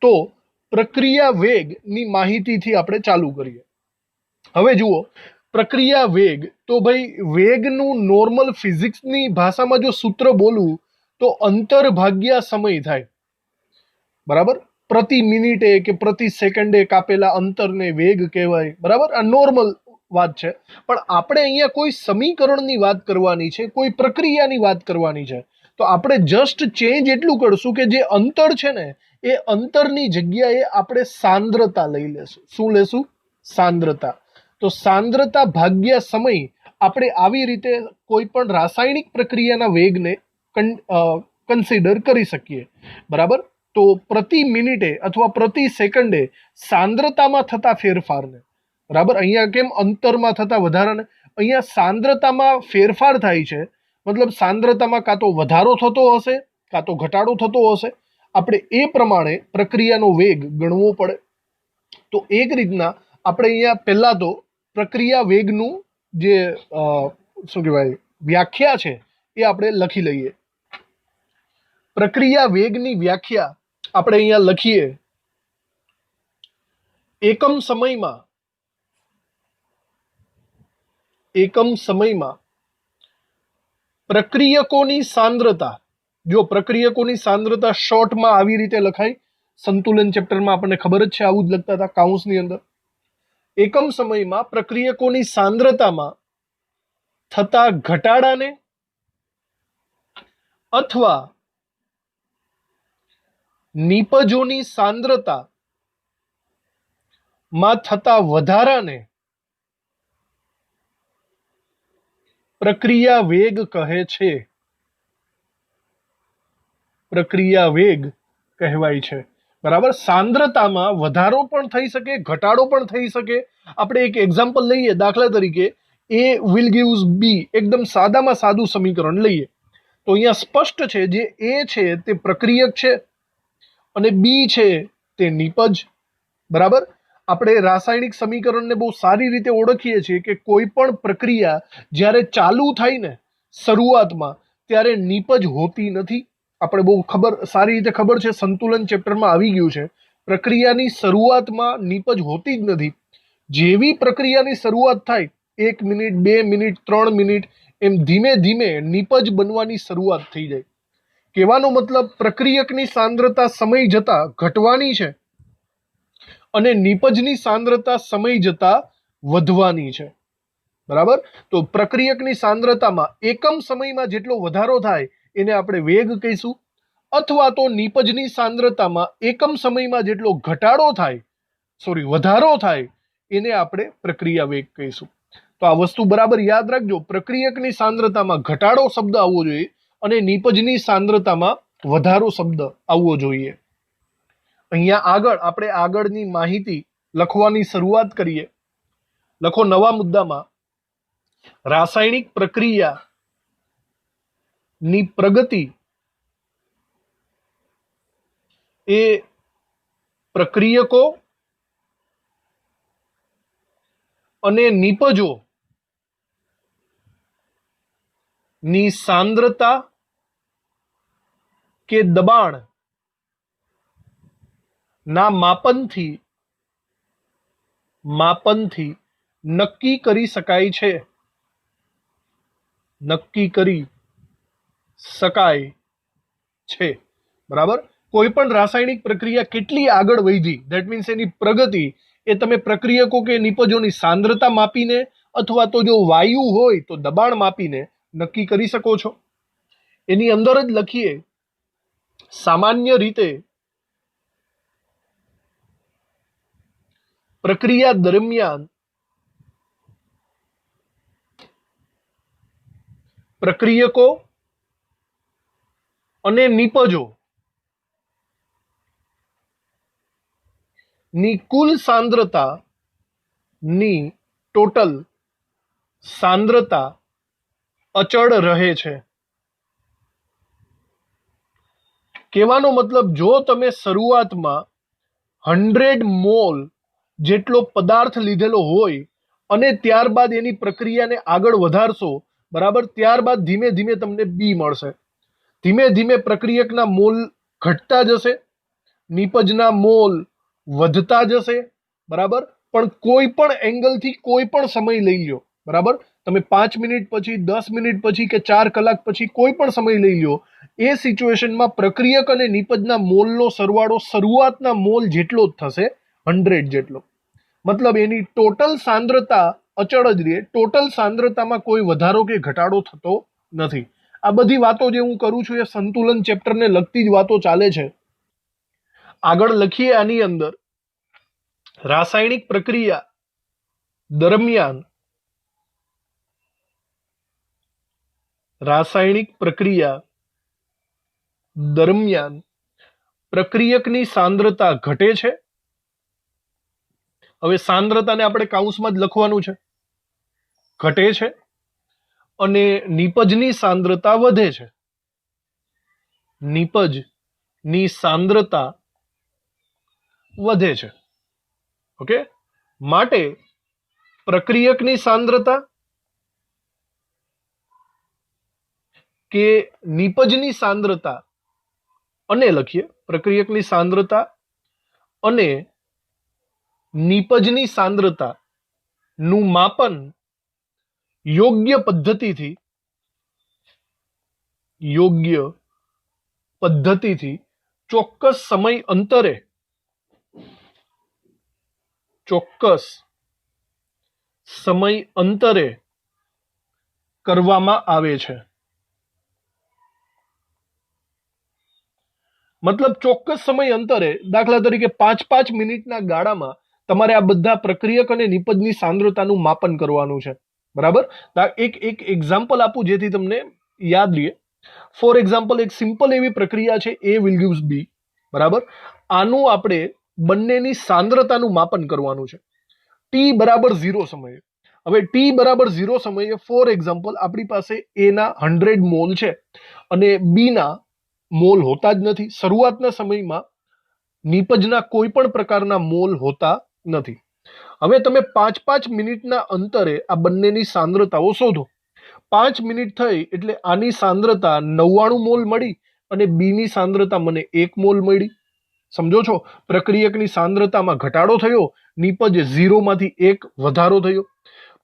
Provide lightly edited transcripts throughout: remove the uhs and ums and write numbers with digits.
તો પ્રક્રિયા વેગની માહિતીથી આપણે ચાલુ કરીએ. હવે જુઓ, પ્રક્રિયા વેગ તો ભાઈ વેગનું નોર્મલ ફિઝિક્સની ભાષામાં જો સૂત્ર બોલું તો અંતર ભાગ્યા સમય થાય, બરાબર. પ્રતિ મિનિટે કે પ્રતિ સેકન્ડે કાપેલા અંતરને વેગ કહેવાય, બરાબર. આ નોર્મલ વાત છે. પણ આપણે અહીંયા કોઈ સમીકરણની વાત કરવાની છે, કોઈ પ્રક્રિયાની વાત કરવાની છે, તો આપણે જસ્ટ ચેન્જ એટલું કરશું કે જે અંતર છે ને એ અંતરની જગ્યાએ આપણે સાંદ્રતા લઈ લેશું. શું લેશું? સાંદ્રતા. તો સાંદ્રતા ભાગ્યા સમય આપણે આવી રીતે કોઈ પણ રાસાયણિક પ્રક્રિયાના વેગને કન્સિડર કરી શકીએ, બરાબર. તો પ્રતિ મિનિટે અથવા પ્રતિ સેકન્ડે સાંદ્રતામાં થતા ફેરફારને, બરાબર. અહીંયા કેમ અંતરમાં થતા વધારાને, અહીંયા સાંદ્રતામાં ફેરફાર થાય છે, મતલબ સાંદ્રતામાં કાં તો વધારો થતો હશે કાં તો ઘટાડો થતો હશે. આપણે એ પ્રમાણે પ્રક્રિયાનો વેગ ગણવો પડે. તો એક રીતના આપણે અહીંયા પહેલા તો પ્રક્રિયા વેગનું જે શું કહેવાય વ્યાખ્યા છે એ આપણે લખી લઈએ. પ્રક્રિયા વેગની વ્યાખ્યા આપણે અહીંયા લખીએ. એકમ સમયમાં પ્રક્રિયકોની સાંદ્રતા, જો પ્રક્રિયકોની સાંદ્રતા શોર્ટમાં આવી રીતે લખાય, સંતુલન ચેપ્ટરમાં આપણને ખબર જ છે આવું જ લખતા હતા કાઉન્સની અંદર. એકમ સમયમાં પ્રક્રિયકોની સાંદ્રતામાં થતા ઘટાડાને અથવા નિપજોની સાંદ્રતા માં થતા વધારાને પ્રક્રિયા વેગ કહે છે. પ્રક્રિયા વેગ કહેવાય છે, બરાબર. સાંદ્રતામાં વધારો પણ થઈ શકે, ઘટાડો પણ થઈ શકે. આપણે એક એક્ઝામ્પલ લઈએ, દાખલા તરીકે A will gives B, એકદમ સાદામાં સાદું સમીકરણ લઈએ તો અહીંયા સ્પષ્ટ છે જે A છે તે પ્રક્રિયક છે અને B છે તે નિપજ, બરાબર. આપણે રાસાયણિક સમીકરણને બહુ સારી રીતે ઓળખીએ છીએ કે કોઈ પણ પ્રક્રિયા જ્યારે ચાલુ થાય ને શરૂઆતમાં ત્યારે નિપજ હોતી નથી. આપણે બહુ સારી રીતે ખબર છે, સંતુલન ચેપ્ટરમાં આવી ગયું છે. પ્રક્રિયાની શરૂઆતમાં નિપજ હોતી જ નથી. જેવી પ્રક્રિયાની શરૂઆત થાય 1 મિનિટ 2 મિનિટ 3 મિનિટ એમ ધીમે ધીમે નિપજ બનવાની શરૂઆત થઈ જાય. કહેવાનો મતલબ પ્રક્રિયકની સાંદ્રતા સમય જતા ઘટવાની છે અને નિપજની સાંદ્રતા સમય જતા વધવાની છે, બરાબર. તો પ્રક્રિયકની સાંદ્રતામાં એકમ સમયમાં જેટલો વધારો થાય એને આપણે વેગ કહીશું, અથવા તો નિપજની સાંદ્રતામાં એકમ સમયમાં જેટલો વધારો થાય એને આપણે પ્રક્રિયા વેગ કહીશું. તો આ વસ્તુ બરાબર યાદ રાખજો. પ્રક્રિયકની સાંદ્રતામાં ઘટાડો શબ્દ આવવો જોઈએ અને નિપજની સાંદ્રતામાં વધારો શબ્દ આવવો જોઈએ. અહીંયા આપણે આગળની માહિતી લખવાની શરૂઆત કરીએ. લખો નવા મુદ્દામાં, રાસાયણિક પ્રક્રિયાની પ્રગતિ એ પ્રક્રિયકો અને નિપજો ની સાંદ્રતા કે દબાણ ના માપનથી નક્કી કરી શકાય છે. બરાબર. કોઈ પણ રાસાયણિક પ્રક્રિયા કેટલી આગળ વધી, ધેટ મીન્સ એની પ્રગતિ, એ તમે પ્રક્રિયકો કે નિપજોની સાંદ્રતા માપીને અથવા તો જો વાયુ હોય તો દબાણ માપીને નક્કી કરી શકો છો. એની અંદર જ લખીએ, સામાન્ય રીતે પ્રક્રિયા દરમિયાન પ્રક્રિયકો અને નિપજો ની કુલ સાંદ્રતા ની ટોટલ સાંદ્રતા અચળ રહે છે. કહેવાનો મતલબ, જો તમે શરૂઆતમાં 100 મોલ જેટલો પદાર્થ લીધેલો હોય અને ત્યારબાદ એની પ્રક્રિયાને આગળ વધારશો, બરાબર, ત્યારબાદ ધીમે ધીમે તમને બી મળશે. ધીમે ધીમે પ્રક્રિયકના મોલ ઘટતા જશે નીપજના મોલ વધતા જશે, બરાબર. પણ કોઈ પણ એંગલથી કોઈ પણ સમય લઈ લ્યો, બરાબર. તમે 5 મિનિટ પછી, 10 મિનિટ પછી કે 4 કલાક પછી કોઈ પણ સમય લઈ લ્યો, એ સિચ્યુએશનમાં પ્રક્રિયક અને નીપજના મોલનો સરવાળો શરૂઆતના મોલ જેટલો જ થશે, 100 જેટલો. મતલબ એની ટોટલ સાંદ્રતા અચળ જ રહે, ટોટલ સાંદ્રતામાં કોઈ વધારો કે ઘટાડો થતો નથી. આ બધી વાતો જે હું કરું છું એ સંતુલન ચેપ્ટરને લગતી જ વાતો ચાલે છે. આગળ લખીએ આની અંદર, રાસાયણિક પ્રક્રિયા દરમિયાન પ્રક્રિયકની સાંદ્રતા ઘટે છે. હવે સાંદ્રતાને આપણે કાઉન્સમાં જ લખવાનું છે, ઘટે છે. અને નીપજની સાંદ્રતા વધે છે. નીપજની સાંદ્રતા વધે છે. ઓકે. માટે પ્રક્રિયકની સાંદ્રતા કે નીપજની સાંદ્રતા, અને લખીએ પ્રક્રિયકની સાંદ્રતા અને નીપજની સાંદ્રતા નું માપન યોગ્ય પદ્ધતિથી ચોક્કસ સમય અંતરે કરવામાં આવે છે. મતલબ ચોક્કસ સમય અંતરે, દાખલા તરીકે 5-5 મિનિટના ગાળામાં તમારે આ બધા પ્રક્રિયક અને નીપજની સાંદ્રતાનું માપન કરવાનું છે, બરાબર. એક એક્ઝામ્પલ આપું જેથી તમને યાદ રહે. ફોર એક્ઝામ્પલ, એક સિમ્પલ એવી પ્રક્રિયા છે A will gives B, બરાબર. આનું આપણે બંનેની સાંદ્રતાનું માપન કરવાનું છે t=0 સમયે. હવે t=0 સમયે ફોર એક્ઝામ્પલ આપણી પાસે A ના 100 મોલ છે અને B ના મોલ હોતા જ નથી. શરૂઆતના સમયમાં નીપજના કોઈ પણ પ્રકારના મોલ હોતા નથી. હવે તમે 5-5 મિનિટના અંતરે આ બંનેની સાંદ્રતાઓ શોધો. 5 મિનિટ થઈ એટલે આની સાંદ્રતા 99 મોલ મળી અને બીની સાંદ્રતા મને 1 મોલ મળી. સમજો છો? પ્રક્રિયકની સાંદ્રતામાં ઘટાડો થયો, નીપજ 0 માંથી 1 વધારો થયો.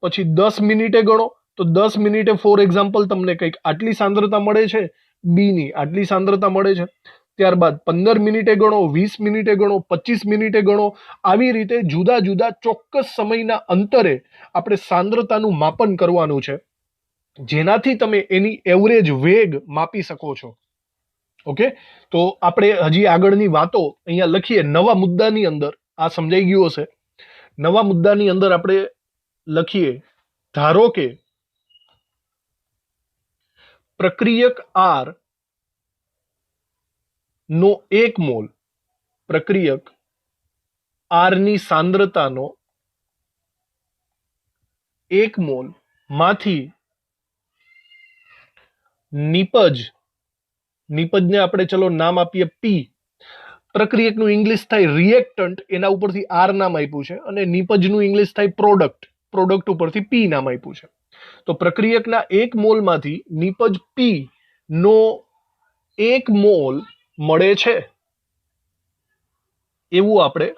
પછી 10 મિનિટે ગણો તો 10 મિનિટે ફોર એક્ઝામ્પલ તમને કંઈક આટલી સાંદ્રતા મળે છે, બીની આટલી સાંદ્રતા મળે છે. ત્યારબાદ 15 મિનિટે ગણો, 20 મિનિટે ગણો, 25 મિનિટે ગણો. આવી રીતે જુદા જુદા ચોક્કસ સમયના અંતરે આપણે સાંદ્રતાનું માપન કરવાનું છે, જેનાથી તમે એની એવરેજ વેગ માપી શકો છો. ઓકે. તો આપણે હજી આગળની વાતો અહીંયા લખીએ નવા મુદ્દાની અંદર. આ સમજાઈ ગયું હશે. નવા મુદ્દાની અંદર આપણે લખીએ, ધારો કે પ્રક્રિયક R નો 1 મોલ, પ્રક્રિયક R ની સાંદ્રતાનો 1 મોલ માંથી નીપજને આપણે ચલો નામ આપીએ P. પ્રક્રિયકનું ઇંગ્લિશ થાય રિએક્ટન્ટ, એના ઉપરથી R નામ આપ્યું છે, અને નીપજનું ઇંગ્લિશ થાય પ્રોડક્ટ ઉપરથી P નામ આપ્યું છે. તો પ્રક્રિયકના 1 મોલમાંથી નીપજ P નો 1 મોલ મળે છે એવું આપણે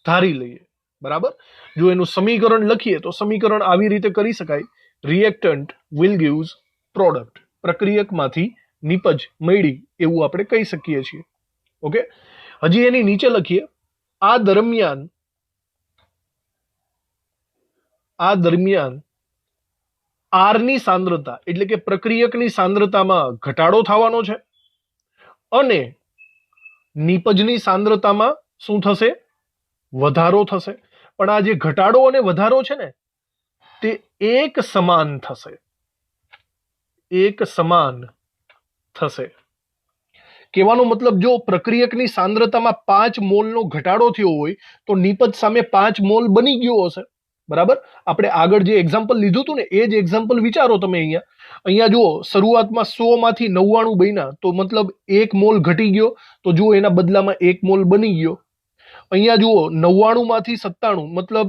ધારી લઈએ, બરાબર. જો એનું સમીકરણ લખીએ તો સમીકરણ આવી રીતે કરી શકાય, રિએક્ટન્ટ વિલ ગિવ્સ પ્રોડક્ટ. પ્રક્રિયકમાંથી નીપજ મળી એવું આપણે કહી શકીએ છીએ. ઓકે. હજી એની નીચે લખીએ, આ દરમિયાન R ની સાંદ્રતા એટલે કે પ્રક્રિયકની સાંદ્રતામાં ઘટાડો થવાનો છે અને નીપજની સાંદ્રતામાં શું થશે? વધારો થશે. પણ આ જે ઘટાડો અને વધારો છે ને તે એક સમાન થશે. કહેવાનો મતલબ, જો પ્રક્રિયકની સાંદ્રતામાં 5 મોલનો ઘટાડો થયો હોય તો નીપજ સામે 5 મોલ બની ગયો હશે, બરાબર. આપણે આગળ જે એક્ઝામ્પલ લીધું હતું ને એ જ એક્ઝામ્પલ વિચારો તમે. અહીંયા જુઓ, શરૂઆતમાં 100 માંથી 99 બન્યા તો મતલબ 1 મોલ ઘટી ગયો, તો જુઓ એના બદલામાં 1 મોલ બની ગયો. અહીંયા જુઓ 99 માંથી 97, મતલબ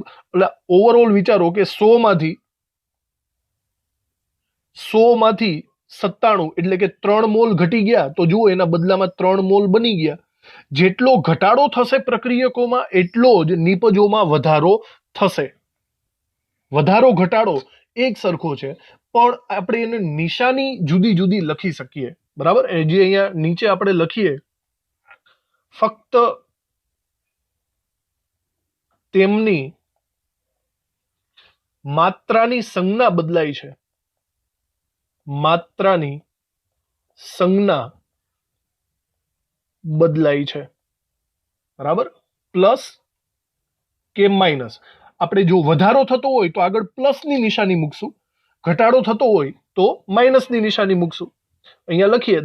ઓવરઓલ વિચારો કે 100 માંથી 97 એટલે કે 3 મોલ ઘટી ગયા, તો જુઓ એના બદલામાં 3 મોલ બની ગયા. જેટલો ઘટાડો થશે પ્રક્રિયકોમાં એટલો જ નિપજોમાં વધારો થશે. વધારો ઘટાડો એક સરખો છે, પણ આપણે એને નિશાની જુદી જુદી લખી શકીએ. બરાબર, જે અહીંયા નીચે આપણે લખીએ, ફક્ત તેમની માત્રાની સંજ્ઞા બદલાય છે. માત્રાની સંજ્ઞા બદલાય છે. બરાબર, પ્લસ કે માઇનસ. આપણે જો વધારો થતો હોય તો આગળ પ્લસની નિશાની મૂકશું, ઘટાડો થતો હોય તો માઇનસની નિશાની મૂકશું. અહીંયા લખીએ,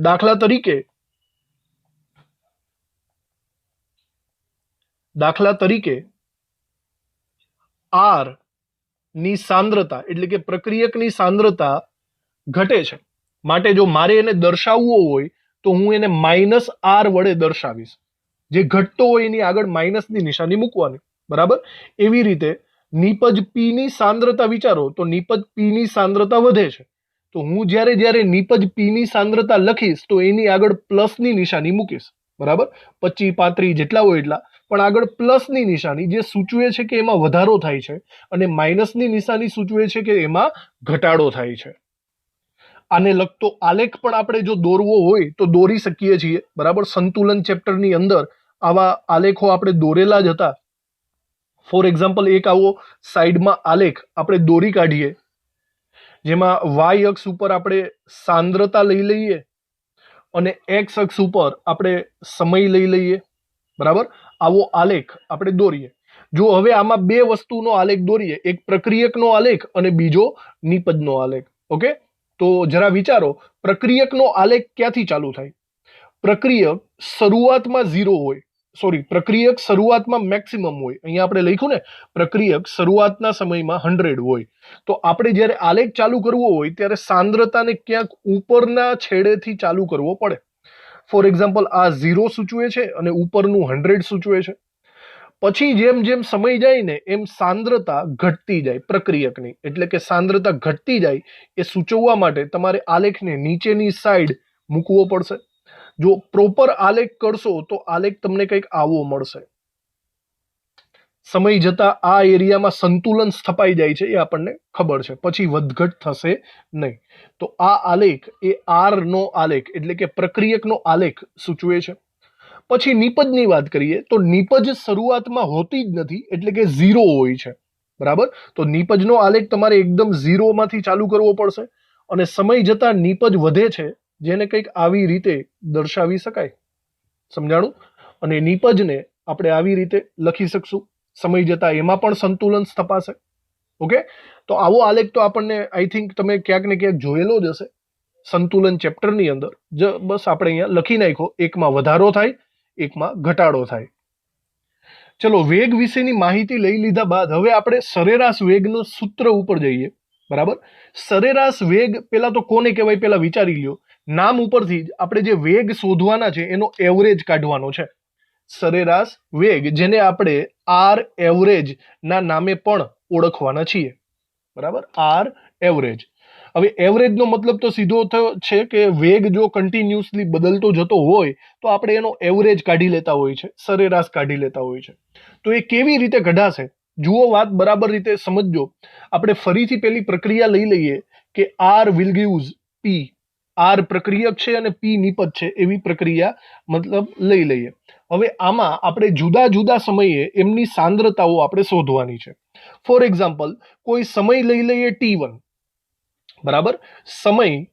દાખલા તરીકે આર ની સાંદ્રતા એટલે કે પ્રક્રિયકની સાંદ્રતા ઘટે છે, માટે જો મારે એને દર્શાવવો હોય તો હું એને -r વડે દર્શાવીશ. જે ઘટતો હોય એની આગળ માઇનસની નિશાની મૂકવાની. બરાબર, એવી રીતે નિપજ પી ની સાંદ્રતા વિચારો તો નિપજ પી ની સાંદ્રતા વધે છે, તો હું જ્યારે નિપજ પી ની સાંદ્રતા લખીશ તો એની આગળ પ્લસની નિશાની મૂકીશ. બરાબર, 25 35 જેટલા હોય એટલા, પણ આગળ પ્લસની નિશાની જે સૂચવે છે કે એમાં વધારો થાય છે, અને માઇનસની નિશાની સૂચવે છે કે એમાં ઘટાડો થાય છે. આને લગતો આલેખ પણ આપણે જો દોરવો હોય તો દોરી શકીએ છીએ. બરાબર, સંતુલન ચેપ્ટરની અંદર આવા આલેખો આપણે દોરેલા જ હતા. ફોર એક્ઝામ્પલ, એક આવો સાઈડમાં આલેખ આપણે દોરી કાઢીએ, જેમાં વાય અક્ષ ઉપર આપણે સાંદ્રતા લઈ લઈએ અને એક્સ અક્ષ ઉપર આપણે સમય લઈ લઈએ. બરાબર, આવો આલેખ આપણે દોરીએ. જો હવે આમાં બે વસ્તુનો આલેખ દોરીએ, એક પ્રક્રિયકનો આલેખ અને બીજો નિપજનો આલેખ. ઓકે, તો જરા વિચારો, પ્રક્રિયકનો આલેખ ક્યાંથી ચાલુ થાય? પ્રક્રિયક શરૂઆતમાં 0 હોય, પ્રક્રિયક શરૂઆતમાં મેક્સિમમ હોય. અહીંયા આપણે લખ્યું ને, પ્રક્રિયક શરૂઆતના સમયમાં 100 હોય. તો આપણે જ્યારે આલેખ ચાલુ કરવો હોય ત્યારે સાંદ્રતાને ક્યાંક ઉપરના છેડેથી ચાલુ કરવો પડે. ફોર એક્ઝામ્પલ, આ 0 સૂચવે છે અને ઉપરનું 100 સૂચવે છે. પછી જેમ જેમ સમય જાય ને એમ સાંદ્રતા ઘટતી જાય પ્રક્રિયકની, એટલે કે સાંદ્રતા ઘટતી જાય એ સૂચવવા માટે તમારે આલેખને નીચેની સાઈડ મૂકવો પડશે. જો પ્રોપર આલેખ કરશો તો આલેખ તમને કંઈક આવો મળશે. સમય જતા આ એરિયામાં સંતુલન સ્થપાઈ જાય છે, એ આપણને ખબર છે, પછી વધઘટ થશે નહીં. તો આ આલેખ એ આર નો આલેખ એટલે કે પ્રક્રિયકનો આલેખ સૂચવે છે. પછી નિપજની વાત કરીએ તો નિપજ શરૂઆતમાં હોતી જ નથી, એટલે કે 0 હોય છે. બરાબર, તો નિપજનો આલેખ તમારે એકદમ 0 માંથી ચાલુ કરવો પડશે, અને સમય જતા નિપજ વધે છે, જેને કંઈક આવી રીતે દર્શાવી શકાય. સમજાણું? અને નિપજને આપણે આવી રીતે લખી શકશું. સમય જતા એમાં પણ સંતુલન સ્થપાશે. ઓકે, તો આવો આલેખ તો આપણને આઈ થિંક તમે ક્યાંક ને ક્યાંક જોયેલો જ હશે સંતુલન ચેપ્ટરની અંદર. બસ આપણે અહીંયા લખી નાખ્યો, એકમાં વધારો થાય, એકમાં ઘટાડો થાય. ચલો, વેગ વિશેની માહિતી લઈ લીધા બાદ હવે આપણે સરેરાશ વેગનું સૂત્ર ઉપર જઈએ. બરાબર, સરેરાશ વેગ પેલા તો કોને કહેવાય પેલા વિચારી લ્યો. નામ ઉપરથી જ આપણે જે વેગ શોધવાના છે એનો એવરેજ કાઢવાનો છે. સરેરાશ વેગ, જેને આપણે આર એવરેજ ના નામે પણ ઓળખવાના છીએ. બરાબર, આર એવરેજ. હવે એવરેજનો મતલબ તો સીધો છે કે વેગ જો કન્ટિન્યુઅસલી બદલતો જતો હોય તો આપણે એનો એવરેજ કાઢી લેતા હોય છે, સરેરાશ કાઢી લેતા હોય છે. તો એ કેવી રીતે કઢાશે? જુઓ, વાત બરાબર રીતે સમજજો. આપણે ફરીથી પેલી પ્રક્રિયા લઈ લઈએ કે R will gives P. R પ્રક્રિયક છે અને પી નિપજ છે, એવી પ્રક્રિયા મતલબ લઈ લઈએ. હવે આમાં આપણે જુદા જુદા સમયે એમની સાંદ્રતાઓ આપણે શોધવાની છે. ફોર એક્ઝામ્પલ, કોઈ સમય લઈ લઈએ T1. બરાબર, સમય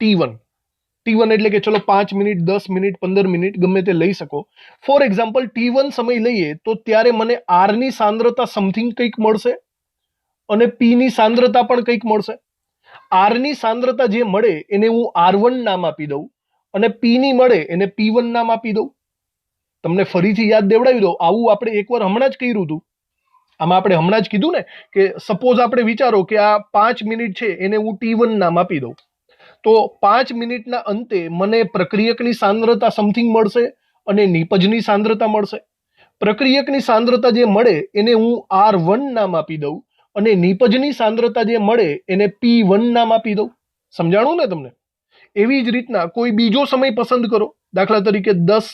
T1 એટલે કે ચલો 5 મિનિટ, 10 મિનિટ, 15 મિનિટ ગમે તે લઈ શકો. ફોર એક્ઝામ્પલ, T1 સમય લઈએ તો ત્યારે મને આર ની સાંદ્રતા સમથિંગ કંઈક મળશે અને પી ની સાંદ્રતા પણ કંઈક મળશે. આર ની સાંદ્રતા જે મળે એને હું R1 નામ આપી દઉં અને પી ની મળે એને P1 નામ આપી દઉં. તમને ફરીથી યાદ દેવડાવી દઉં, આવું આપણે એકવાર હમણાં જ કર્યું હતું. આમાં આપણે હમણાં જ કીધું ને કે સપોઝ આપણે વિચારો કે આ 5 મિનિટ છે, એને હું T1 નામ આપી દઉં, તો 5 મિનિટના અંતે મને પ્રક્રિયકની સાંદ્રતા સમથિંગ મળશે અને નિપજની સાંદ્રતા મળશે. પ્રક્રિયકની સાંદ્રતા જે મળે એને હું R1 નામ આપી દઉં અને નિપજની સાંદ્રતા જે મળે એને P1 નામ આપી દઉં. સમજાણું ને તમને? એવી જ રીતના કોઈ બીજો સમય પસંદ કરો, દાખલા તરીકે 10.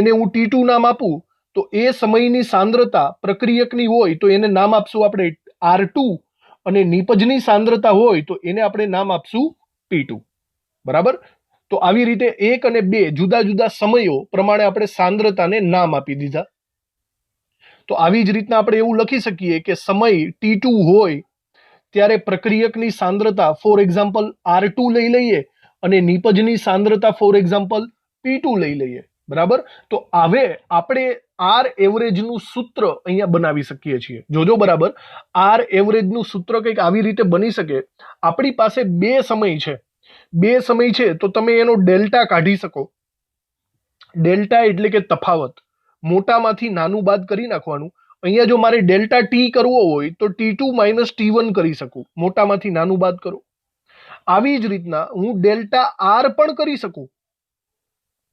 એને હું T2 નામ આપું તો એ સમયની સાંદ્રતા પ્રક્રિયકની હોય તો એને નામ આપશું આપણે R2 અને નિપજની સાંદ્રતા હોય તો એને આપણે નામ આપશું P2. બરાબર? તો આવી રીતે 1 અને 2 જુદા જુદા સમયો પ્રમાણે આપણે સાંદ્રતાને નામ આપી દીધા. તો આવી જ રીતના આપણે એવું લખી શકીએ કે સમય T2 હોય ત્યારે પ્રક્રિયકની સાંદ્રતા ફોર એક્ઝામ્પલ R2 લઈ લઈએ અને નિપજની સાંદ્રતા ફોર એક્ઝામ્પલ P2 લઈ લઈએ. બરાબર? તો હવે આપણે આર એવરેજનું સૂત્ર અહીંયા બનાવી શકીએ છીએ. જોજો બરાબર, આર એવરેજનું સૂત્ર કંઈક આવી રીતે બની શકે. આપણી પાસે બે સમય છે તો તમે એનો ડેલ્ટા કાઢી શકો. ડેલ્ટા એટલે કે તફાવત. મોટામાંથી નાનું બાદ કરી નાખવાનું. અહીંયા જો મારે ડેલ્ટા ટી કરવો હોય તો T2 માઇનસ T1 કરી શકું. મોટામાંથી નાનું બાદ કરો. આવી જ રીતના હું ડેલ્ટા આર પણ કરી શકું.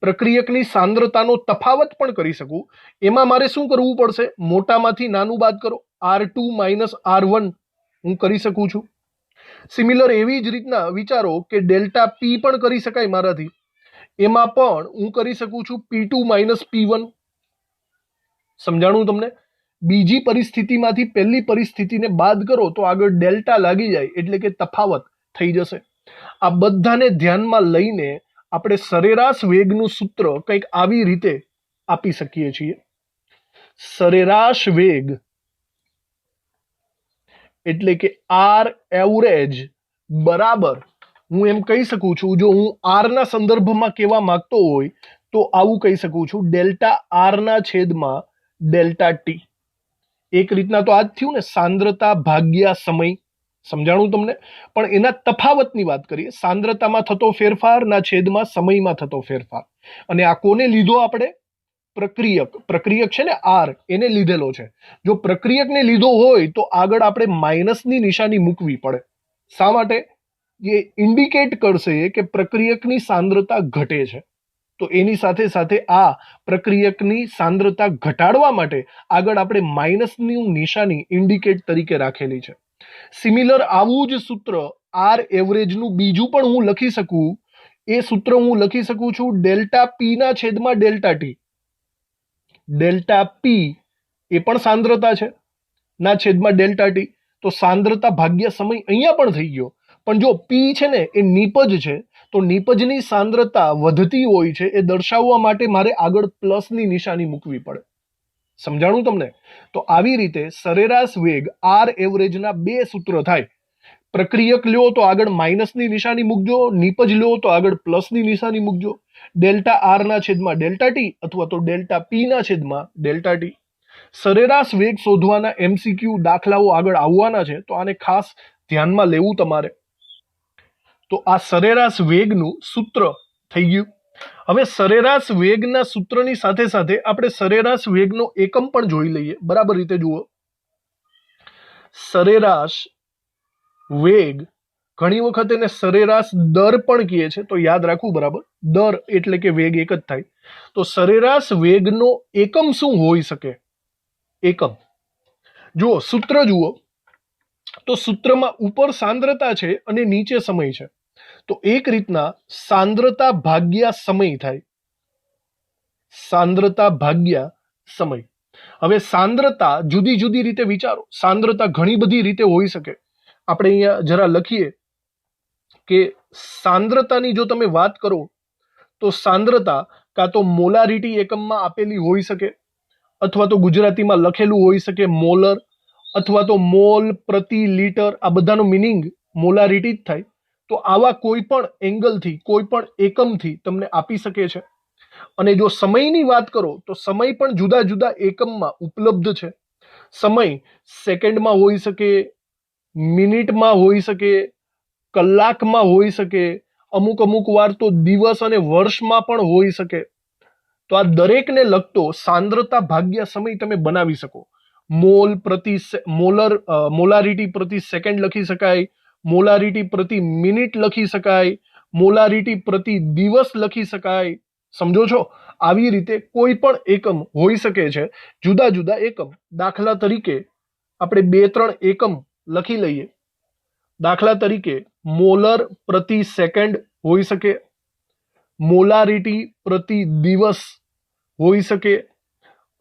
પ્રક્રિયકની સાંદ્રતાનો તફાવત પણ કરી શકું. એમાં મારે શું કરવું પડશે? મોટામાંથી નાનું બાદ કરો. R2 માઇનસ R1 હું કરી શકું છું. સિમિલર એવી જ રીતના વિચારો કે ડેલ્ટા પી પણ કરી શકાય મારાથી. એમાં પણ હું કરી શકું છું P2 માઇનસ P1. સમજાણું તમને? બીજી પરિસ્થિતિમાંથી પહેલી પરિસ્થિતિને બાદ કરો તો આગળ ડેલ્ટા લાગી જાય એટલે કે તફાવત થઈ જશે. આ બધાને ધ્યાનમાં લઈને આપણે સરેરાશ વેગનું સૂત્ર કંઈક આવી રીતે આપી શકીએ છીએ. સરેરાશ વેગ એટલે કે આર એવરેજ બરાબર હું એમ કહી શકું છું, જો હું આર ના સંદર્ભમાં કહેવા માંગતો હોય તો આવું કહી શકું છું, ડેલ્ટા આર ના છેદમાં ડેલ્ટા ટી. એક રીતના તો આ જ થયું ને, સાંદ્રતા ભાગ્યા સમય. સમજાણું તમને? પણ એના તફાવતની વાત કરીએ. સાંદ્રતામાં થતો ફેરફાર ના છેદમાં સમયમાં થતો ફેરફાર. અને આ કોને લીધો આપણે? પ્રક્રિયક છે ને આર, એને લીધેલો છે. જો પ્રક્રિયકને લીધો હોય તો આગળ આપણે માઇનસની નિશાની મૂકવી પડે. શા માટે? એ ઇન્ડિકેટ કરશે કે પ્રક્રિયકની સાંદ્રતા ઘટે છે. તો એની સાથે સાથે આ પ્રક્રિયકની સાંદ્રતા ઘટાડવા માટે આગળ આપણે માઇનસની નિશાની ઇન્ડિકેટ તરીકે રાખેલી છે. સિમિલર આવું જ સૂત્ર આર એવરેજનું બીજું પણ હું લખી શકું. એ સૂત્ર હું લખી શકું છું ડેલ્ટા પી ના છેદમાં ડેલ્ટા ટી. ડેલ્ટા પી એ પણ સાંદ્રતા છે ના છેદમાં ડેલ્ટા ટી. તો સાંદ્રતા ભાગ્યા સમય અહીંયા પણ થઈ ગયો. પણ જો પી છે ને એ નિપજ છે તો નિપજની સાંદ્રતા વધતી હોય છે એ દર્શાવવા માટે મારે આગળ પ્લસની નિશાની મૂકવી પડે. સમજાણું તમને? તો આવી રીતે સરેરાશ વેગ આર એવરેજના બે સૂત્ર થાય. પ્રક્રિયક લ્યો તો આગળ માઇનસની નિશાની મૂકજો, નિપજ લ્યો તો આગળ પ્લસની નિશાની મૂકજો. ડેલ્ટા આર ના છેદમાં ડેલ્ટા ટી અથવા તો ડેલ્ટા પી ના છેદમાં ડેલ્ટા ટી. સરેરાશ વેગ શોધવાના MCQ દાખલાઓ આગળ આવવાના છે, તો આને ખાસ ધ્યાનમાં લેવું તમારે. તો આ સરેરાશ વેગનું સૂત્ર થઈ ગયું. હવે સરેરાશ વેગના સૂત્રની સાથે સાથે આપણે સરેરાશ વેગનો એકમ પણ જોઈ લઈએ. બરાબર રીતે જુઓ. સરેરાશ વેગ, ઘણી વખત એને સરેરાશ દર પણ કહે છે, તો યાદ રાખવું બરાબર. દર એટલે કે વેગ એક જ થાય. તો સરેરાશ વેગનો એકમ શું હોઈ શકે? એકમ જુઓ, સૂત્ર જુઓ. તો સૂત્રમાં ઉપર સાંદ્રતા છે અને નીચે સમય છે. તો એક રીતના સાંદ્રતા ભાગ્યા સમય થાય. સાંદ્રતા ભાગ્યા સમય. હવે સાંદ્રતા જુદી જુદી રીતે વિચારો. સાંદ્રતા ઘણી બધી રીતે હોઈ શકે. આપણે અહીંયા જરા લખીએ કે સાંદ્રતાની જો તમે વાત કરો તો સાંદ્રતા કાં તો મોલારિટી એકમમાં આપેલી હોઈ શકે, અથવા તો ગુજરાતીમાં લખેલું હોઈ શકે મોલર, અથવા તો મોલ પ્રતિ લીટર. આ બધાનો મિનિંગ મોલારિટી જ થાય. તો આવા કોઈ પણ એંગલથી, કોઈ પણ એકમથી તમને આપી શકે છે. અને જો સમયની વાત કરો તો સમય પણ જુદા જુદા એકમમાં ઉપલબ્ધ છે. સમય સેકન્ડમાં હોઈ શકે, મિનિટમાં હોઈ શકે, કલાકમાં હોઈ શકે, અમુક વાર તો દિવસ અને વર્ષમાં પણ હોઈ શકે. તો આ દરેકને લગતો સાંદ્રતા ભાગ્યા સમય તમે બનાવી શકો. મોલ પ્રતિ મોલારિટી પ્રતિ સેકન્ડ લખી શકાય, મોલારિટી પ્રતિ મિનિટ લખી શકાય, મોલારિટી પ્રતિ દિવસ લખી શકાય. સમજો છો? આવી રીતે કોઈ પણ એકમ હોઈ શકે છે, જુદા જુદા એકમ. દાખલા તરીકે આપણે 2-3 એકમ લખી લઈએ. દાખલા તરીકે મોલર પ્રતિ સેકન્ડ હોઈ શકે, મોલારિટી પ્રતિ દિવસ હોઈ શકે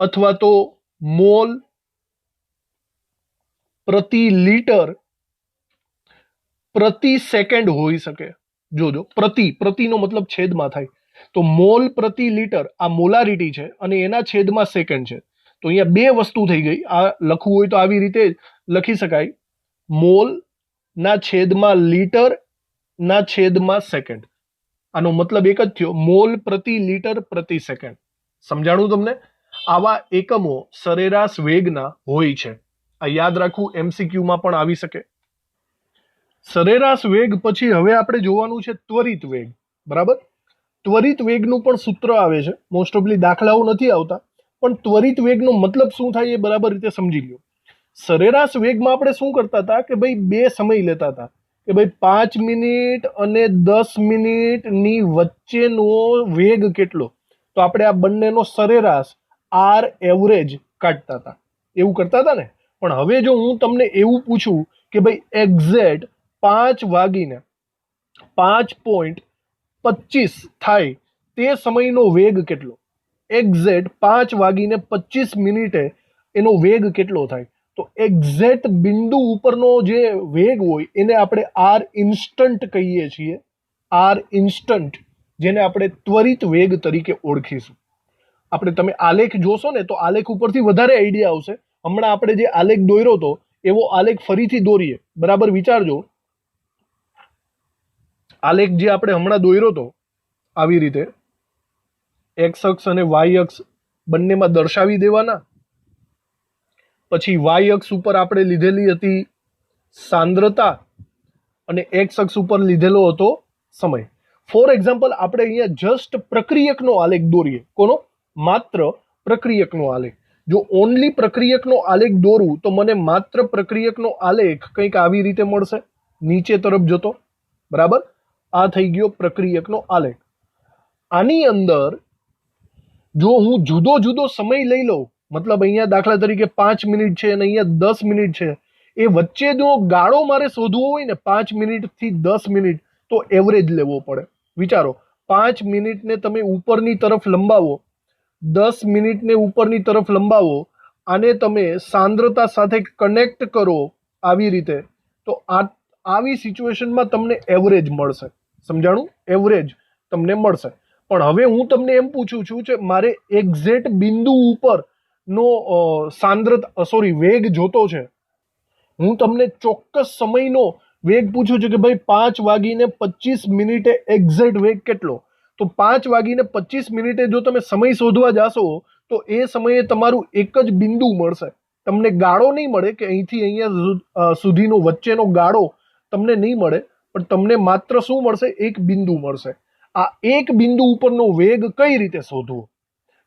અથવા તો મોલ પ્રતિ લીટર પ્રતિ સેકન્ડ હોઈ શકે. જોજો, પ્રતિનો મતલબ છેદમાં થાય, તો મોલ પ્રતિ લીટર આ મોલારિટી છે અને એના છેદમાં સેકન્ડ છે. તો અહીંયા બે વસ્તુ થઈ ગઈ. આ લખવું હોય તો આવી રીતે લખી શકાય, મોલ ના છેદમાં લીટર ના છેદમાં સેકન્ડ. આનો મતલબ એક જ થયો, મોલ પ્રતિ લીટર પ્રતિ સેકન્ડ. સમજાણું તમને? આવા એકમો સરેરાશ વેગના હોય છે. આ યાદ રાખવું, એમસીક્યુમાં પણ આવી શકે. સરેરાશ વેગ પછી હવે આપણે જોવાનું છે ત્વરિત વેગ. બરાબર? ત્વરિત વેગનું પણ સૂત્ર આવે છે. મોસ્ટ ઓફલી દાખલાઓ નથી આવતા, પણ ત્વરિત વેગનો મતલબ શું થાય એ બરાબર રીતે સમજી લો. સરેરાશ વેગમાં આપણે શું કરતા હતા કે ભાઈ બે સમય લેતા હતા કે ભાઈ 5 મિનિટ અને 10 મિનિટની વચ્ચેનો વેગ કેટલો, તો આપણે આ બંનેનો સરેરાશ આર એવરેજ કાઢતા હતા. એવું કરતા હતા ને? પણ હવે જો હું તમને એવું પૂછું કે ભાઈ એક્ઝેક્ટ 5 વાગીને 5.25 થાય તે સમયનો વેગ કેટલો, એક્ઝેક્ટ 5 વાગીને 25 મિનિટે એનો વેગ કેટલો થાય, તો એક્ઝેક્ટ બિંદુ ઉપરનો જે વેગ હોય એને આપણે આર ઇન્સ્ટન્ટ કહીએ છીએ. આર ઇન્સ્ટન્ટ, જેને આપણે ત્વરિત વેગ તરીકે ઓળખીશું. આપણે તમે આલેખ જોશો ને તો આલેખ ઉપરથી વધારે આઈડિયા આવશે. હમણાં આપણે જે આલેખ દોર્યો હતો એવો આલેખ ફરીથી દોરીએ. બરાબર વિચારજો, આલેખ જે આપણે હમણાં દોર્યો હતો આવી રીતે એક્સ અક્ષ અને વાય અક્ષ બંનેમાં દર્શાવી દેવાના. પછી વાય અક્ષ ઉપર આપણે લીધેલી હતી સાંદ્રતા અને એક્સ અક્ષ ઉપર લીધેલો હતો સમય. ફોર એક્ઝામ્પલ આપણે અહીંયા જસ્ટ પ્રક્રિયકનો આલેખ દોરીએ. કોનો? માત્ર પ્રક્રિયકનો આલેખ. જો ઓનલી પ્રક્રિયકનો આલેખ દોરું તો મને માત્ર પ્રક્રિયકનો આલેખ કંઈક આવી રીતે મળશે, નીચે તરફ જતો. બરાબર? આ થઈ ગયો પ્રક્રિયકનો આલેખ. આની અંદર જો હું જુદો જુદો સમય લઈ લઉં, મતલબ અહીંયા દાખલા તરીકે 5 મિનિટ છે અને અહીંયા 10 મિનિટ છે, એ વચ્ચેનો ગાળો મારે શોધવો હોય ને 5 મિનિટથી 10 મિનિટ, તો એવરેજ લેવો પડે. વિચારો, 5 મિનિટને તમે ઉપરની તરફ લંબાવો, 10 મિનિટને ઉપરની તરફ લંબાવો, આને તમે સાંદ્રતા સાથે કનેક્ટ કરો આવી રીતે, તો આવી સિચ્યુએશનમાં તમને એવરેજ મળશે. સમજાણું? એવરેજ તમને મળશે. પણ હવે હું તમને એમ પૂછું છું કે મારે એક્ઝેક્ટ બિંદુ ઉપરનો વેગ જોતો છે. હું તમને ચોક્કસ સમયનો વેગ પૂછું છું કે ભાઈ 5 વાગીને 25 મિનિટે એક્ઝેક્ટ વેગ કેટલો, તો 5 વાગીને 25 મિનિટે જો તમે સમય શોધવા જાશો તો એ સમયે તમારું એક જ બિંદુ મળશે. તમને ગાળો નહીં મળે કે અહીંથી અહીંયા સુધીનો વચ્ચેનો ગાળો તમને નહીં મળે, પણ તમને માત્ર શું મળશે? એક બિંદુ મળશે. આ એક બિંદુ ઉપરનો વેગ કઈ રીતે શોધવો?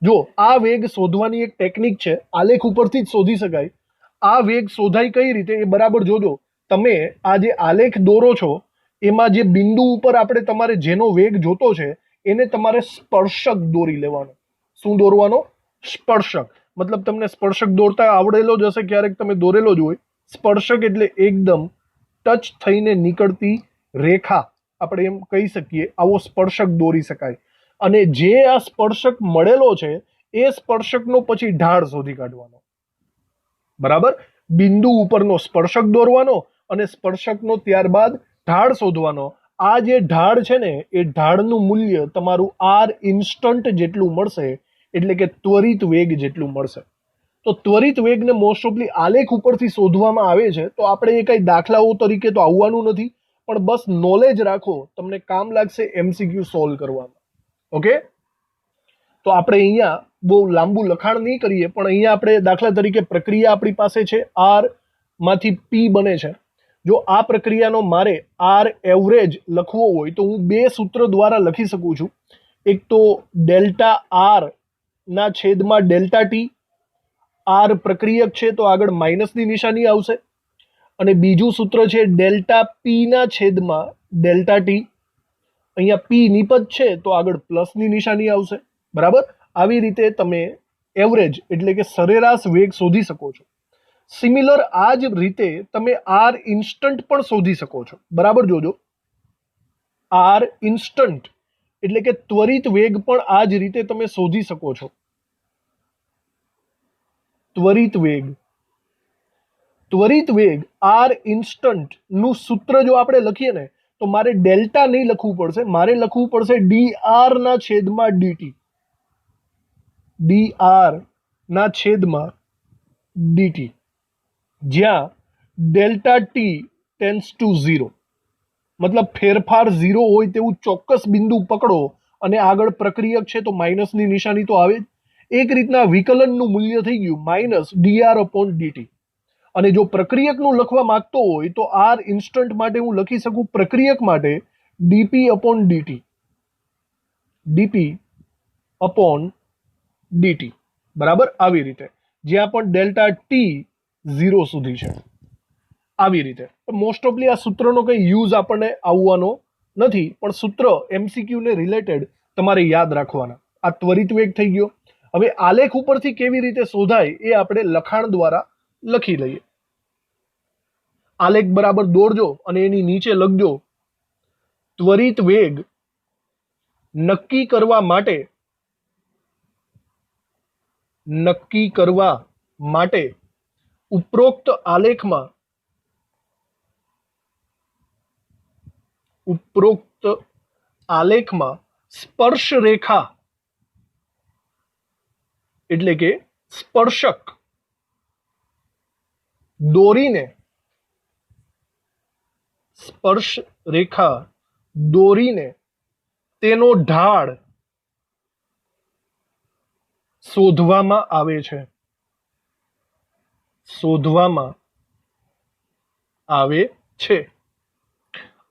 જો આ વેગ શોધવાની એક ટેકનિક છે, આલેખ ઉપરથી જ શોધી શકાય. આ વેગ શોધાય કઈ રીતે એ બરાબર જોજો. તમે આ જે આલેખ દોરો છો એમાં જે બિંદુ ઉપર આપણે તમારે જેનો વેગ જોતો છે એને તમારે સ્પર્શક દોરી લેવાનો. શું દોરવાનો? સ્પર્શક. મતલબ તમને સ્પર્શક દોરતા આવડેલો જ હશે, ક્યારેક તમે દોરેલો જ હોય. સ્પર્શક એટલે એકદમ ટચ થઈને નીકળતી રેખા, આપણે એમ કહી શકીએ. આવો સ્પર્શક દોરી શકાય. અને જે આ સ્પર્શક મળેલો છે એ સ્પર્શકનો પછી ઢાળ શોધી કાઢવાનો. બરાબર? બિંદુ ઉપરનો સ્પર્શક દોરવાનો અને સ્પર્શકનો ત્યારબાદ ઢાળ શોધવાનો. આ જે ઢાળ છે ને એ ઢાળનું મૂલ્ય તમારું આર ઇન્સ્ટન્ટ જેટલું મળશે, એટલે કે ત્વરિત વેગ જેટલું મળશે. તો ત્વરિત વેગને મોસ્ટ ઓફલી આલેખ ઉપરથી શોધવામાં આવે છે. તો આપણે એ કઈ દાખલાઓ તરીકે તો આવવાનું નથી, પણ બસ નોલેજ રાખો, તમને કામ લાગશે એમસીક્યુ સોલ્વ કરવામાં. ઓકે? તો આપણે અહીંયા બહુ લાંબુ લખાણ નહીં કરીએ, પણ અહીંયા આપણે દાખલા તરીકે પ્રક્રિયા આપણી પાસે છે, આર માંથી પી બને છે. જો આ પ્રક્રિયાનો મારે આર એવરેજ લખવો હોય તો હું બે સૂત્ર દ્વારા લખી શકું છું. એક તો ડેલ્ટા આર ના છેદમાં ડેલ્ટા ટી. આર પ્રક્રિયક છે તો આગળ માઇનસની નિશાની આવશે, અને બીજું સૂત્ર છે ડેલ્ટા પી ના છેદમાં ડેલ્ટા ટી. અહીંયા પી નિપજ છે તો આગળ પ્લસની નિશાની આવશે. બરાબર? આવી રીતે તમે એવરેજ એટલે કે સરેરાશ વેગ શોધી શકો છો. સિમિલર આ જ રીતે તમે આર ઇન્સ્ટન્ટ પણ શોધી શકો છો. બરાબર જોજો, આર ઇન્સ્ટન્ટ એટલે કે ત્વરિત વેગ પણ આ જ રીતે તમે શોધી શકો છો. ત્વરિત વેગ. ત્વરિત વેગ આર ઇન્સ્ટન્ટ નું સૂત્ર જો આપણે લખીએ ને તો મારે ડેલ્ટા નહીં લખવું પડશે, મારે લખવું પડશે dr ના છેદમાં dt. dr ના છેદમાં dt, જ્યાં ડેલ્ટા ટી ટેન્ડ્સ ટુ 0, મતલબ ફેરફાર 0 હોય તેવું ચોક્કસ બિંદુ પકડો અને આગળ પ્રક્રિયક છે તો માઇનસની નિશાની તો આવે જ. એક રીતના વિકલનનું મૂલ્ય થઈ ગયું માઇનસ dr અપોન dt. અને જો પ્રક્રિયકનું લખવા માંગતો હોય તો આર ઇન્સ્ટન્ટ માટે હું લખી શકું પ્રક્રિયક માટે dp upon dt, dp upon dt, બરાબર. આવી રીતે જ્યાં પણ ડેલ્ટા ટી 0 સુધી છે, આવી રીતે. મોસ્ટ ઓફલી આ સૂત્રનો કંઈ યુઝ આપણને આવવાનો નથી, પણ સૂત્ર એમસીક્યુ ને રિલેટેડ તમારે યાદ રાખવાના. આ ત્વરિત વેગ થઈ ગયો. હવે આલેખ ઉપરથી કેવી રીતે શોધાય એ આપણે લખાણ દ્વારા લખી લઈએ. આલેખ બરાબર દોરજો અને એની નીચે લખજો ત્વરિત વેગ નક્કી કરવા માટે ઉપરોક્ત આલેખમાં સ્પર્શ રેખા એટલે કે સ્પર્શક દોરીને તેનો ઢાળ શોધવામાં આવે છે.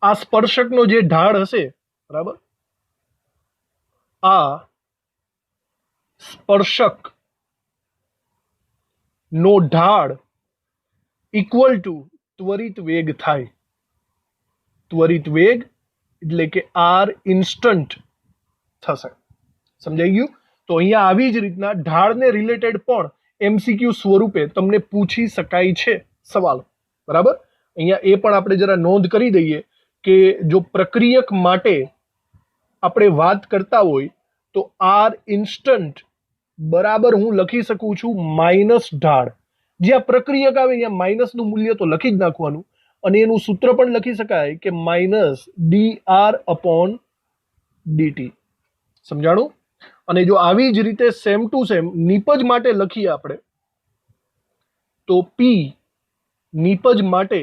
આ સ્પર્શકનો જે ઢાળ હશે, બરાબર, આ સ્પર્શક નો ઢાળ ઇક્વલ ટુ ત્વરિત વેગ થાય. ત્વરિત વેગ એટલે કે આર ઇન્સ્ટન્ટ થશે. સમજાઈ ગયું? તો અહીંયા આવી જ રીતના ઢાળને રિલેટેડ પણ એમસીક્યુ સ્વરૂપે તમને પૂછી શકાય છે સવાલ, બરાબર. અહીંયા એ પણ આપણે જરા નોંધ કરી દઈએ કે જો પ્રક્રિયક માટે આપણે વાત કરતા હોય તો આર ઇન્સ્ટન્ટ બરાબર હું લખી શકું છું માઇનસ ઢાળ. જ્યાં પ્રક્રિયક આવે અહીંયા માઇનસનું મૂલ્ય તો લખી જ નાખવાનું, અને એનું સૂત્ર પણ લખી શકાય કે માઇનસ dr અપોન dt. સમજાણું? અને જો આવી જ રીતે સેમ ટુ સેમ નિપજ માટે લખીએ આપણે તો p નિપજ માટે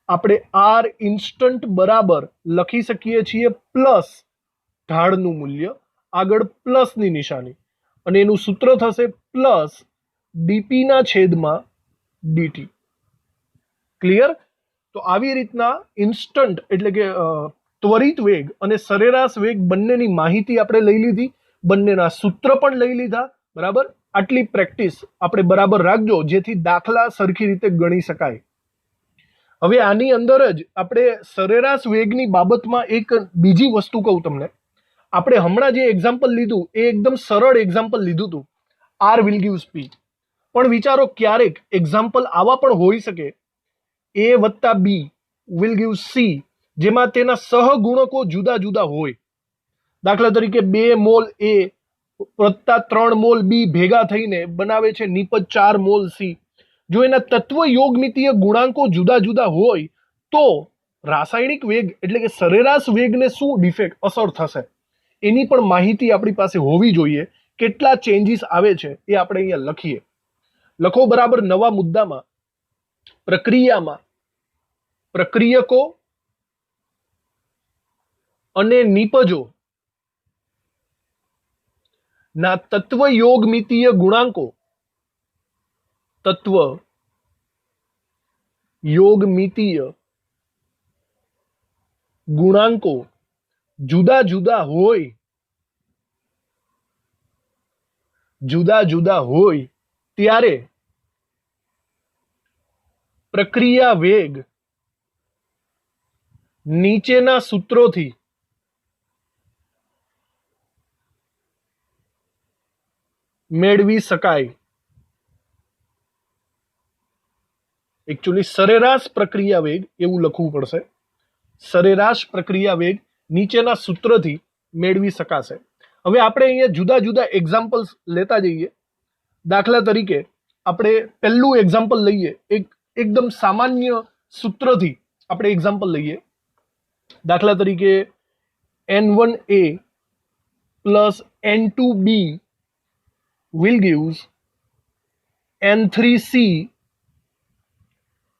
આપણે આર ઇન્સ્ટન્ટ બરાબર લખી શકીએ છીએ પ્લસ ઢાળનું મૂલ્ય, આગળ પ્લસની નિશાની, અને એનું સૂત્ર થશે પ્લસ ડીપી ના છેદમાં ડીટી. ક્લિયર? તો આવી રીતના ઇન્સ્ટન્ટ એટલે કે ત્વરિત વેગ અને સરેરાશ વેગ બંનેની માહિતી આપણે લઈ લીધી, બંનેના સૂત્ર પણ લઈ લીધા, બરાબર. આટલી પ્રેક્ટિસ આપણે બરાબર રાખજો જેથી દાખલા સરખી રીતે ગણી શકાય. હવે આની અંદર જ આપણે સરેરાશ વેગની બાબતમાં એક બીજી વસ્તુ કહું તમને. આપણે હમણાં જે એક્ઝામ્પલ લીધું એ એકદમ સરળ એક્ઝામ્પલ લીધું હતું, આર વિલ ગીવ્સ પી. પણ વિચારો ક્યારેક એક્ઝામ્પલ આવા પણ હોઈ શકે એ વત્તા બી વિલ ગીવ સી, જેમાં તેના સહગુણકો જુદા જુદા હોય. દાખલા તરીકે 2 મોલ એ વત્તા 3 મોલ બી ભેગા થઈને બનાવે છે નિપજ 4 મોલ સી. જો એના તત્વ યોગમિતીય ગુણાંકો જુદા જુદા હોય તો રાસાયણિક વેગ એટલે કે સરેરાશ વેગને શું ડિફેક્ટ અસર થશે એની પણ માહિતી આપણી પાસે હોવી જોઈએ. કેટલા ચેન્જીસ આવે છે એ આપણે અહીંયા લખીએ. લખો બરાબર નવા મુદ્દામાં પ્રક્રિયામાં પ્રક્રિયકો અને નિપજો ના તત્વ યોગમિતીય ગુણાંકો જુદા જુદા હોય ત્યારે પ્રક્રિયા વેગ નીચેના સૂત્રોથી મેળવી શકાય. એકચ્યુઅલી સરેરાશ પ્રક્રિયા વેગ એવું લખવું પડશે. સરેરાશ પ્રક્રિયા વેગ નીચેના સૂત્રથી મેળવી શકાશે. હવે આપણે અહીંયા જુદા જુદા એક્ઝામ્પલ્સ લેતા જઈએ. દાખલા તરીકે આપણે પહેલું એક્ઝામ્પલ લઈએ, એકદમ સામાન્ય સૂત્રથી આપણે એક્ઝામ્પલ લઈએ. દાખલા તરીકે N1A plus N2B will gives N3C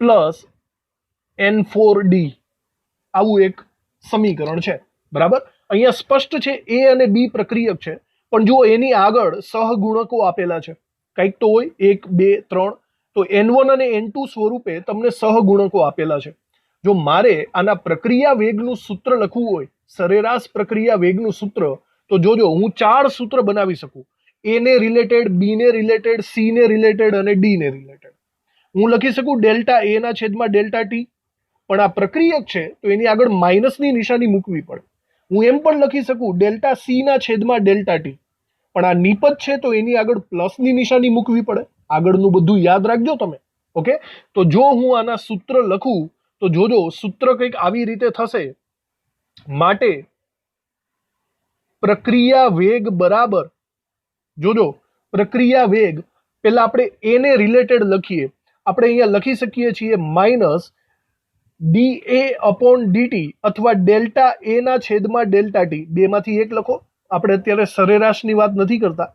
plus N4D. આવું એક સમીકરણ છે. બરાબર, અહીંયા સ્પષ્ટ છે એ અને બી પ્રક્રિયક છે, પણ જો એની આગળ સહગુણકો આપેલા છે, કંઈક તો હોય 1 2 3, તો N1 અને N2 સ્વરૂપે તમને સહગુણકો આપેલા છે. જો મારે આના પ્રક્રિયા વેગનું સૂત્ર લખવું હોય, સરેરાશ પ્રક્રિયા વેગનું સૂત્ર, તો જોજો હું 4 સૂત્ર બનાવી શકું. એ ને રિલેટેડ, બી ને રિલેટેડ, સી ને રિલેટેડ અને ડી ને રિલેટેડ. હું લખી શકું ડેલ્ટા એ ના છેદમાં ડેલ્ટા ટી, પણ આ પ્રક્રિયક છે તો એની આગળ માઇનસની નિશાની મૂકવી પડે. હું એમ પણ લખી શકું ડેલ્ટા સી ના છેદમાં ડેલ્ટા ટી, પણ આ નિપજ છે તો એની આગળ પ્લસની નિશાની મૂકવી પડે. આગળનું બધું યાદ રાખજો તમે. ઓકે, તો જો હું આના સૂત્ર લખું તો જોજો સૂત્ર કંઈક આવી રીતે થશે. માટે પ્રક્રિયા વેગ બરાબર, જોજો પ્રક્રિયા વેગ, પેલા આપણે એ ને રિલેટેડ લખીએ. આપણે અહીંયા લખી શકીએ છીએ માઇનસ dA અપોન dt અથવા ડેલ્ટા એ ના છેદમાં ડેલ્ટા ટી. બેમાંથી એક લખો. આપણે અત્યારે સરેરાશની વાત નથી કરતા,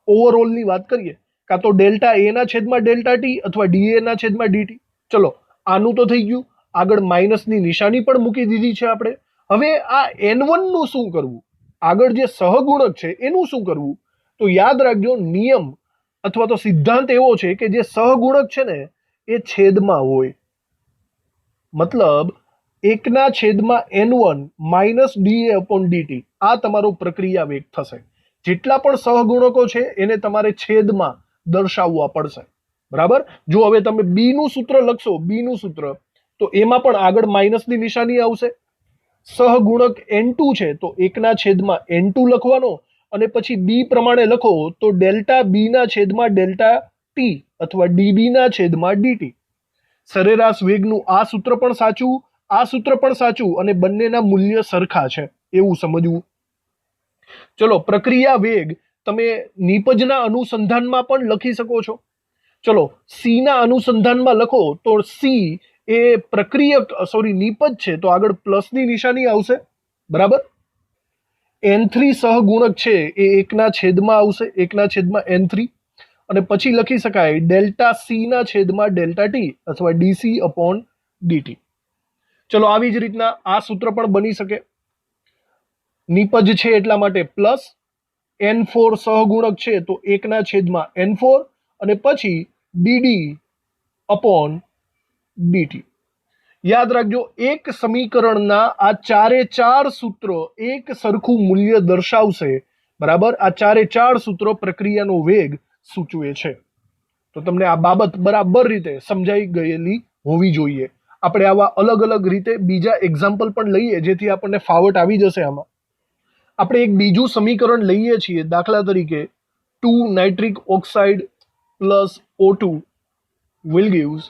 ઓવરઓલની વાત કરીએ. કાં તો ડેલ્ટા એ ના છેદમાં ડેલ્ટા ટી અથવા dA ના છેદમાં dt. ચલો, આનું તો થઈ ગયું. આગળ માઇનસની નિશાની પણ મૂકી દીધી છે આપણે. હવે આ N1 નું શું કરવું? આગળ જે સહગુણક છે એનું શું કરવું? તો યાદ રાખજો, નિયમ અથવા તો સિદ્ધાંત એવો છે કે જે સહગુણક છે ને એ છેદમાં હોય. મતલબ 1/N1 minus dA upon dt. આ તમારો પ્રક્રિયા વેગ થશે. જેટલા પણ સહગુણકો છે એને તમારે છેદમાં દર્શાવવા પડશે. બરાબર, જો હવે તમે બી નું સૂત્ર લખશો, બી નું સૂત્ર, તો એમાં પણ આગળ માઇનસની નિશાની આવશે. સહગુણક N2 છે તો 1/N2 લખવાનો, અને પછી બી પ્રમાણે લખો તો ડેલ્ટા બી ના છેદમાં ડેલ્ટા ટી અથવા ડીબી ના છેદમાં ડીટી. સરેરાશ વેગનું આ સૂત્ર પણ સાચું, આ સૂત્ર પણ સાચું, અને બંનેના મૂલ્ય સરખા છે એવું સમજવું. ચલો, પ્રક્રિયા વેગ તમે નિપજના અનુસંધાનમાં પણ લખી શકો છો. ચલો, સી ના અનુસંધાનમાં લખો તો સી એ પ્રક્રિયક નિપજ છે તો આગળ પ્લસની નિશાની આવશે. બરાબર, N3 સહગુણક છે એ 1/છેદમાં આવશે, 1/N3, અને પછી લખી શકાય ડેલ્ટા સી ના છેદમાં ડેલ્ટા ટી અથવા ડીસી અપોન ડીટી. ચલો, આવી જ રીતના આ સૂત્ર પણ બની શકે. નિપજ છે એટલા માટે પ્લસ, N4 સહગુણક છે તો 1/N4, અને પછી ડીડી અપોન ડીટી. યાદ રાખજો, એક સમીકરણના આ 4 સૂત્રો એક સરખું મૂલ્ય દર્શાવશે. બરાબર, આ 4 સૂત્રો પ્રક્રિયાનો વેગ સૂચવે છે. તો તમને આ બાબત બરાબર રીતે સમજાઈ ગયેલી હોવી જોઈએ. આપણે આવા અલગ અલગ રીતે બીજા એક્ઝામ્પલ પણ લઈએ જેથી આપણને ફાવટ આવી જશે. આમાં આપણે એક બીજું સમીકરણ લઈએ છીએ. દાખલા તરીકે 2 nitric oxide plus O2 will gives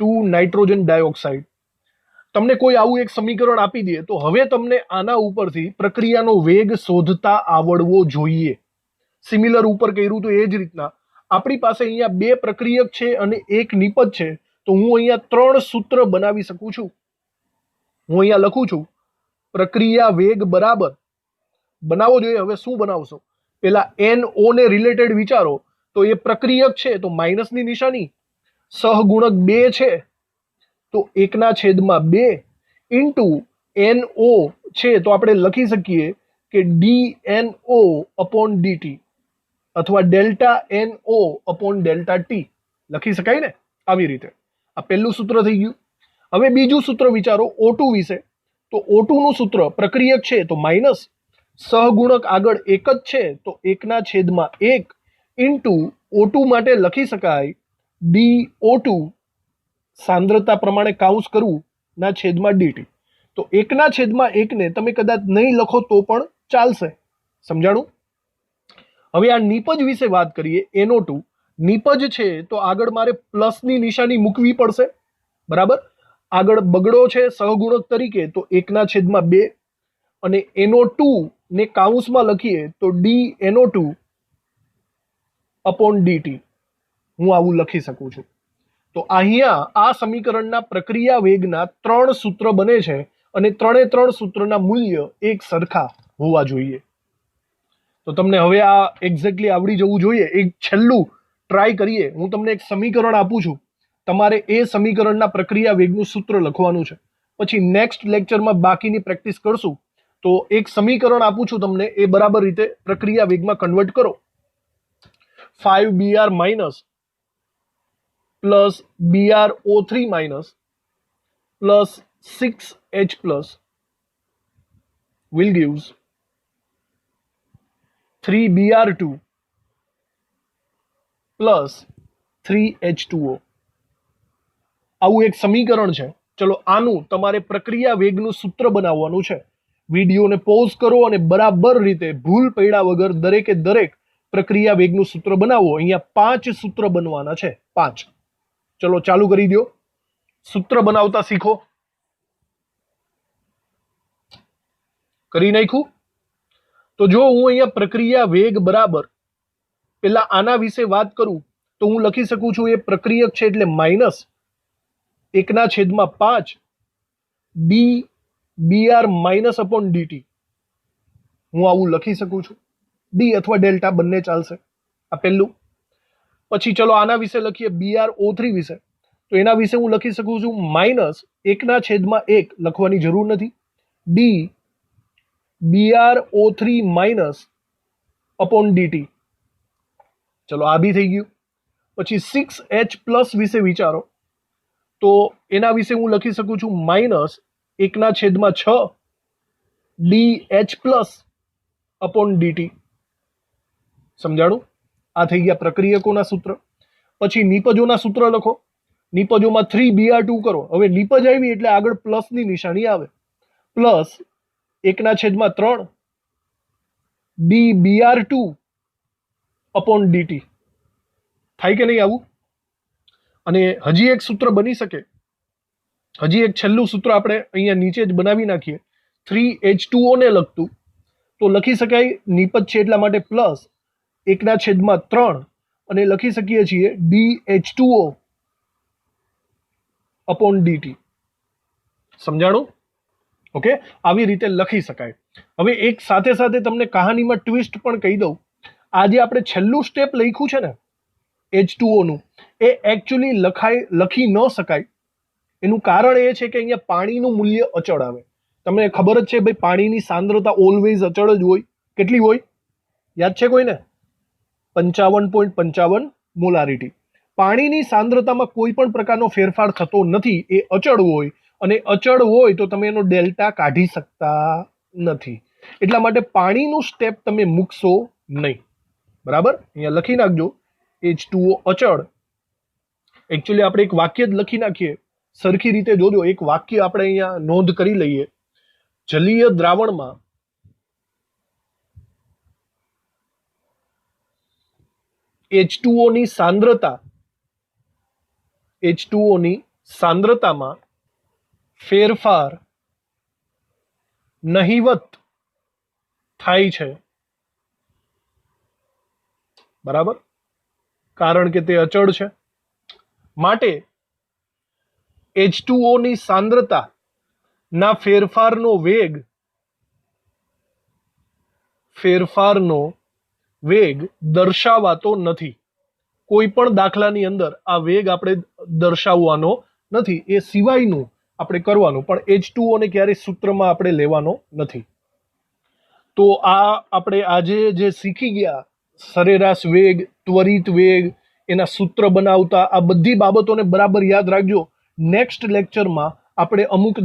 2 nitrogen dioxide. તમને કોઈ આવું એક સમીકરણ આપી દે તો હવે તમને આના ઉપરથી પ્રક્રિયાનો વેગ શોધતા આવડવો જોઈએ. સિમિલર ઉપર કર્યું તો એ જ રીતના આપણી પાસે અહીંયા 2 પ્રક્રિયક છે અને એક નિપજ છે, તો હું અહીંયા 3 સૂત્ર બનાવી શકું છું. હું અહીંયા લખું છું પ્રક્રિયા વેગ બરાબર, બનાવવો જોઈએ. હવે શું બનાવશો? પેલા NO ને રિલેટેડ વિચારો, તો એ પ્રક્રિયક છે તો માઇનસની નિશાની, સહગુણક 2 છે તો 1/2 ઇન્ટુ NO છે તો આપણે લખી શકીએ કે DNO અપોન ડીટી અથવા delta NO upon delta T લખી શકાય ને આવી રીતે. આ પહેલું સૂત્ર થઈ ગયું. હવે બીજું સૂત્ર વિચારો O2 વિશે. તો O2 નું સૂત્ર પ્રક્રિયક છે તો માઇનસ, સહગુણક આગળ એક જ છે તો 1/1 ઇન્ટુ O2 માટે લખી શકાય DO2 સાંદ્રતા પ્રમાણે કાઉન્સ કરવું ના છેદમાં ડીટી. તો 1/1 ને તમે કદાચ નહીં લખો તો પણ ચાલશે. સમજાણું? હવે આ નિપજ વિશે વાત કરીએ. NO2 નિપજ છે તો આગળ મારે પ્લસની નિશાની મૂકવી પડશે. બરાબર, આગળ બગડો છે સહગુણક તરીકે તો 1/2, અને NO2 ને કાઉન્સમાં લખીએ તો DNO2 अपॉन dt હું આવું લખી શકું છું. તો અહીંયા આ સમીકરણના પ્રક્રિયા વેગના 3 સૂત્ર બને છે અને 3 સૂત્રના મૂલ્ય એક સરખા હોવા જોઈએ. તો તમને હવે આ એક્ઝેક્ટલી આવડી જવું જોઈએ. એક છેલ્લું ટ્રાય કરીએ. હું તમને એક સમીકરણ આપું છું, તમારે એ સમીકરણના પ્રક્રિયા વેગનું સૂત્ર લખવાનું છે. પછી નેક્સ્ટ લેક્ચરમાં બાકીની પ્રેક્ટિસ કરશું. તો એક સમીકરણ આપું છું તમને, એ બરાબર રીતે પ્રક્રિયા વેગમાં કન્વર્ટ કરો. 5br minus plus BrO3 minus plus 6H plus will gives 3Br2 plus 3H2O. આવું એક સમીકરણ છે. ચલો આનું તમારે પ્રક્રિયા વેગનું સૂત્ર બનાવવાનું છે. વિડીયોને પોઝ કરો અને બરાબર રીતે ભૂલ પડ્યા વગર દરેકે દરેક પ્રક્રિયા વેગનું સૂત્ર બનાવો. અહીંયા 5 સૂત્ર બનવાના છે. 5. ચલો ચાલુ કરી દો. સૂત્ર બનાવતા શીખો. કરી નાખ્યું? તો જો હું અહીંયા પ્રક્રિયા વેગ બરાબર પેલા આના વિશે વાત કરું તો હું લખી શકું છું, એ પ્રક્રિયક છે એટલે minus 1/5 dBr minus upon dt. હું આવું લખી શકું છું. ડી અથવા ડેલ્ટા બંને ચાલશે. આ પહેલું. પછી ચલો આના વિશે લખીએ, BrO3 વિશે. તો એના વિશે હું લખી શકું છું માઇનસ 1/1 લખવાની જરૂર નથી. D BrO3 minus upon dt. ચલો આ બી થઈ ગયું. પછી 6H પ્લસ વિશે વિચારો. તો એના વિશે હું લખી શકું છું minus 1/6 DH plus upon dt. સમજાણું? આ થઈ ગયા પ્રક્રિયકોના સૂત્ર. પછી નિપજોના સૂત્ર લખો. નિપજોમાં 3Br2 કરો. હવે નિપજ આવી એટલે આગળ પ્લસની નિશાની આવે. Plus 1/3 dBr2 upon dt. થાય કે નહીં આવું? અને હજી એક સૂત્ર બની શકે. હજી એક છેલ્લું સૂત્ર આપણે અહીંયા નીચે જ બનાવી નાખીએ. 3H2O ને લગતું. તો લખી શકાય નિપજ છે એટલા માટે પ્લસ 1/3 અને લખી શકીએ છીએ DH2O અપોન dt. સમજાણું? ઓકે, આવી રીતે લખી શકાય. હવે એક સાથે સાથે તમને કહાનીમાં ટ્વિસ્ટ પણ કહી દઉં. આ જે આપણે છેલ્લું સ્ટેપ લખ્યું છે ને H2O નું, એ એકચ્યુઅલી લખી ન શકાય. એનું કારણ એ છે કે અહીંયા પાણીનું મૂલ્ય અચળ આવે. તમને ખબર જ છે ભાઈ, પાણીની સાંદ્રતા ઓલવેઝ અચળ જ હોય. કેટલી હોય યાદ છે કોઈને? 55.55 મોલારિટી. પાણીની સાંદ્રતામાં કોઈ પણ પ્રકારનો ફેરફાર થતો નથી. એ અચળ હોય, અને અચળ હોય તો તમે એનો ડેલ્ટા કાઢી શકતા નથી. એટલા માટે પાણીનું સ્ટેપ તમે મૂકશો નહીં. બરાબર? અહીંયા લખી નાખજો H2O અચળ. એકચ્યુઅલી આપણે એક વાક્ય જ લખી નાખીએ. સરખી રીતે જોજો. એક વાક્ય આપણે અહીંયા નોંધ કરી લઈએ. જલીય દ્રાવણમાં H2O ની સાંદ્રતામાં ફેરફાર નહિવત થાય છે. બરાબર? કારણ કે તે અચળ છે. માટે H2O ની સાંદ્રતા ના ફેરફારનો વેગ દર્શાવાતો નથી. કોઈ પણ દાખલાની અંદર આ વેગ આપણે દર્શાવવાનો નથી. એ સિવાયનું આપણે કરવાનું, પણ H2O ને ક્યારેય સૂત્રમાં આપણે લેવાનો નથી. તો આ આપણે આજે જે શીખી ગયા, સરેરાશ વેગ, ત્વરિત વેગ, એના સૂત્ર બનાવતા, આ બધી બાબતોને બરાબર યાદ રાખજો. નેક્સ્ટ લેક્ચરમાં આપણે અમુક